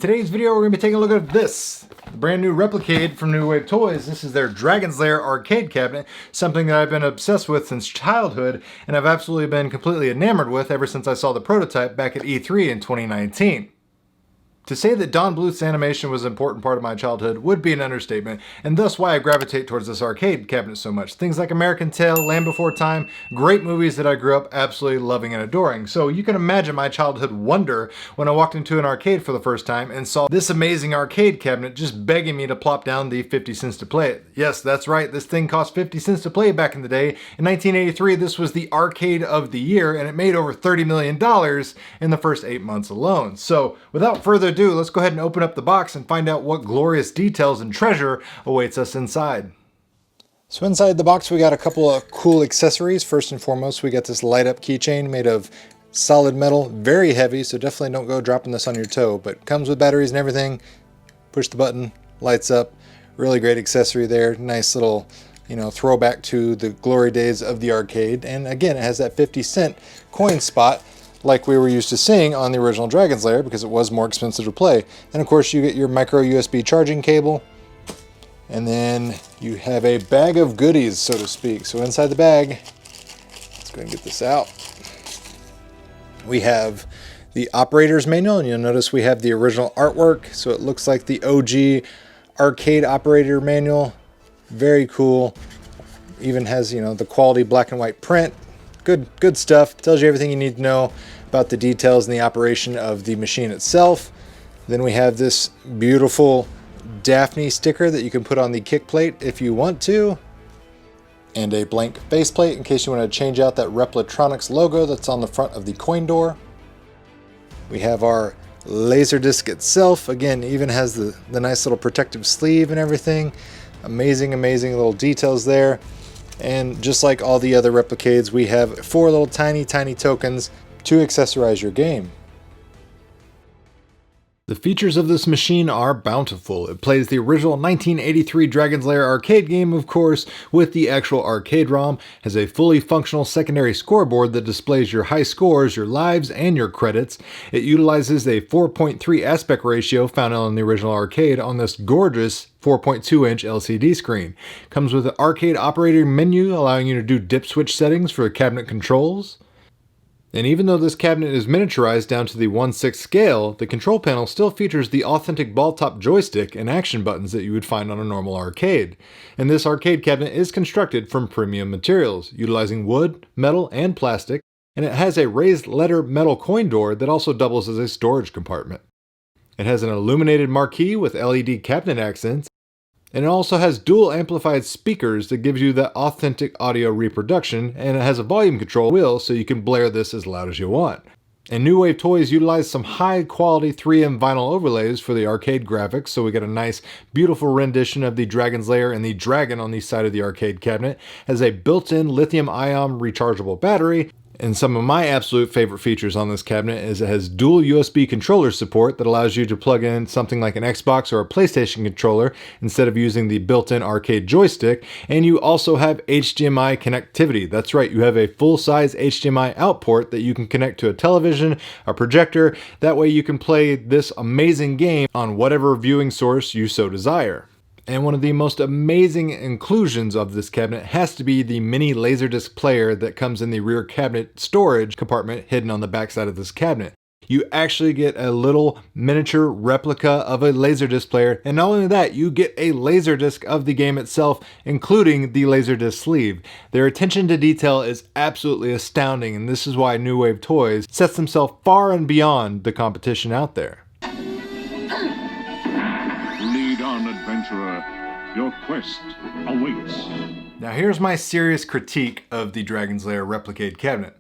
today's video, we're going to be taking a look at this. The brand new Replicade from New Wave Toys. This is their Dragon's Lair arcade cabinet, something that I've been obsessed with since childhood, and I've absolutely been completely enamored with ever since I saw the prototype back at E3 in 2019. To say that Don Bluth's animation was an important part of my childhood would be an understatement, and thus why I gravitate towards this arcade cabinet so much. Things like American Tail, Land Before Time, great movies that I grew up absolutely loving and adoring. So you can imagine my childhood wonder when I walked into an arcade for the first time and saw this amazing arcade cabinet just begging me to plop down the 50 cents to play it. Yes, that's right, this thing cost 50 cents to play back in the day. In 1983, this was the arcade of the year, and it made over $30 million in the first 8 months alone. So without further ado, let's go ahead and open up the box and find out what glorious details and treasure awaits us inside. So inside the box we got a couple of cool accessories. First and foremost, we got this light up keychain made of solid metal, very heavy, so definitely don't go dropping this on your toe, but comes with batteries and everything. Push the button, lights up. Really great accessory there. Nice little, throwback to the glory days of the arcade. And again, it has that 50-cent coin spot like we were used to seeing on the original Dragon's Lair, because it was more expensive to play. And of course you get your micro USB charging cable, and then you have a bag of goodies, so to speak. So inside the bag, let's go ahead and get this out. We have the operator's manual, and you'll notice we have the original artwork, so it looks like the OG arcade operator manual. Very cool. Even has, the quality black and white print. Good stuff. Tells you everything you need to know about the details and the operation of the machine itself. Then we have this beautiful Daphne sticker that you can put on the kick plate if you want to, and a blank faceplate in case you want to change out that Replitronics logo that's on the front of the coin door. We have our Laserdisc itself. Again, even has the nice little protective sleeve and everything. Amazing little details there. And just like all the other Replicades, we have 4 little tiny tokens to accessorize your game. The features of this machine are bountiful. It plays the original 1983 Dragon's Lair arcade game, of course, with the actual arcade ROM, has a fully functional secondary scoreboard that displays your high scores, your lives, and your credits. It utilizes a 4.3 aspect ratio found on the original arcade on this gorgeous 4.2-inch LCD screen. Comes with an arcade operator menu allowing you to do dip switch settings for cabinet controls. And even though this cabinet is miniaturized down to the 1/6 scale, the control panel still features the authentic ball-top joystick and action buttons that you would find on a normal arcade. And this arcade cabinet is constructed from premium materials, utilizing wood, metal, and plastic, and it has a raised letter metal coin door that also doubles as a storage compartment. It has an illuminated marquee with LED cabinet accents, and it also has dual amplified speakers that gives you that authentic audio reproduction, and it has a volume control wheel so you can blare this as loud as you want. And New Wave Toys utilized some high quality 3M vinyl overlays for the arcade graphics, so we get a nice beautiful rendition of the Dragon's Lair and the dragon on the side of the arcade cabinet. It has a built-in lithium ion rechargeable battery. And some of my absolute favorite features on this cabinet is it has dual USB controller support that allows you to plug in something like an Xbox or a PlayStation controller instead of using the built-in arcade joystick. And you also have HDMI connectivity. That's right, you have a full-size HDMI out port that you can connect to a television, a projector. That way you can play this amazing game on whatever viewing source you so desire. And one of the most amazing inclusions of this cabinet has to be the mini Laserdisc player that comes in the rear cabinet storage compartment hidden on the backside of this cabinet. You actually get a little miniature replica of a Laserdisc player, and not only that, you get a Laserdisc of the game itself, including the Laserdisc sleeve. Their attention to detail is absolutely astounding, and this is why New Wave Toys sets themselves far and beyond the competition out there. Adventurer, your quest awaits. Now here's my serious critique of the Dragon's Lair Replicade cabinet.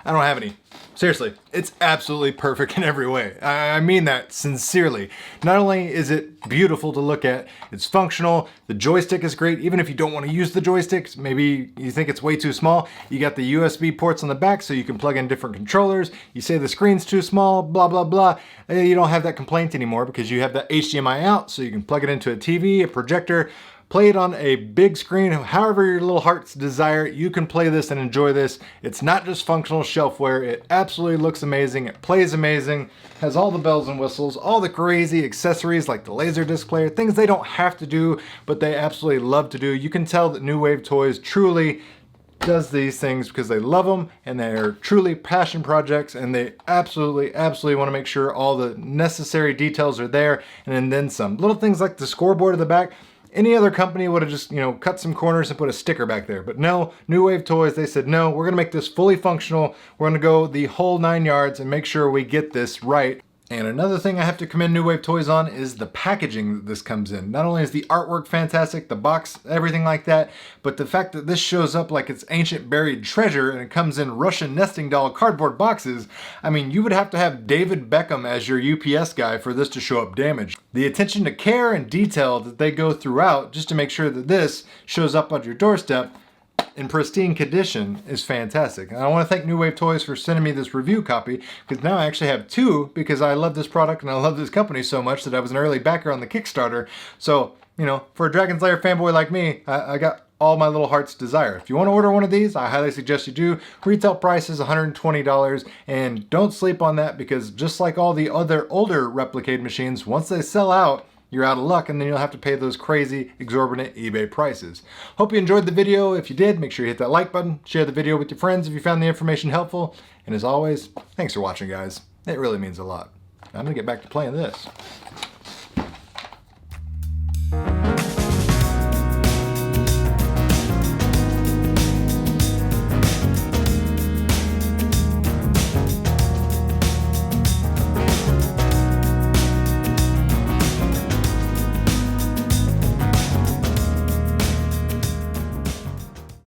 I don't have any. Seriously, it's absolutely perfect in every way. I mean that sincerely. Not only is it beautiful to look at, it's functional, the joystick is great, even if you don't want to use the joysticks, maybe you think it's way too small, you got the USB ports on the back so you can plug in different controllers, you say the screen's too small, blah blah blah, you don't have that complaint anymore because you have the HDMI out so you can plug it into a TV, a projector. Play it on a big screen, however your little hearts desire. You can play this and enjoy this. It's not just functional shelfware. It absolutely looks amazing. It plays amazing. Has all the bells and whistles, all the crazy accessories like the Laserdisc player, things they don't have to do, but they absolutely love to do. You can tell that New Wave Toys truly does these things because they love them and they're truly passion projects, and they absolutely want to make sure all the necessary details are there and then some. Little things like the scoreboard at the back. Any other company would have just, cut some corners and put a sticker back there. But no, New Wave Toys, they said, no, we're going to make this fully functional. We're going to go the whole 9 yards and make sure we get this right. And another thing I have to commend New Wave Toys on is the packaging that this comes in. Not only is the artwork fantastic, the box, everything like that, but the fact that this shows up like it's ancient buried treasure and it comes in Russian nesting doll cardboard boxes. I mean, you would have to have David Beckham as your UPS guy for this to show up damaged. The attention to care and detail that they go throughout just to make sure that this shows up on your doorstep in pristine condition is fantastic. And I want to thank New Wave Toys for sending me this review copy, because now I actually have 2 because I love this product and I love this company so much that I was an early backer on the Kickstarter. So, for a Dragon's Lair fanboy like me, I got all my little heart's desire. If you want to order one of these, I highly suggest you do. Retail price is $120, and don't sleep on that, because just like all the other older Replicade machines, once they sell out, you're out of luck, and then you'll have to pay those crazy, exorbitant eBay prices. Hope you enjoyed the video. If you did, make sure you hit that like button, share the video with your friends if you found the information helpful, and as always, thanks for watching, guys. It really means a lot. I'm gonna get back to playing this.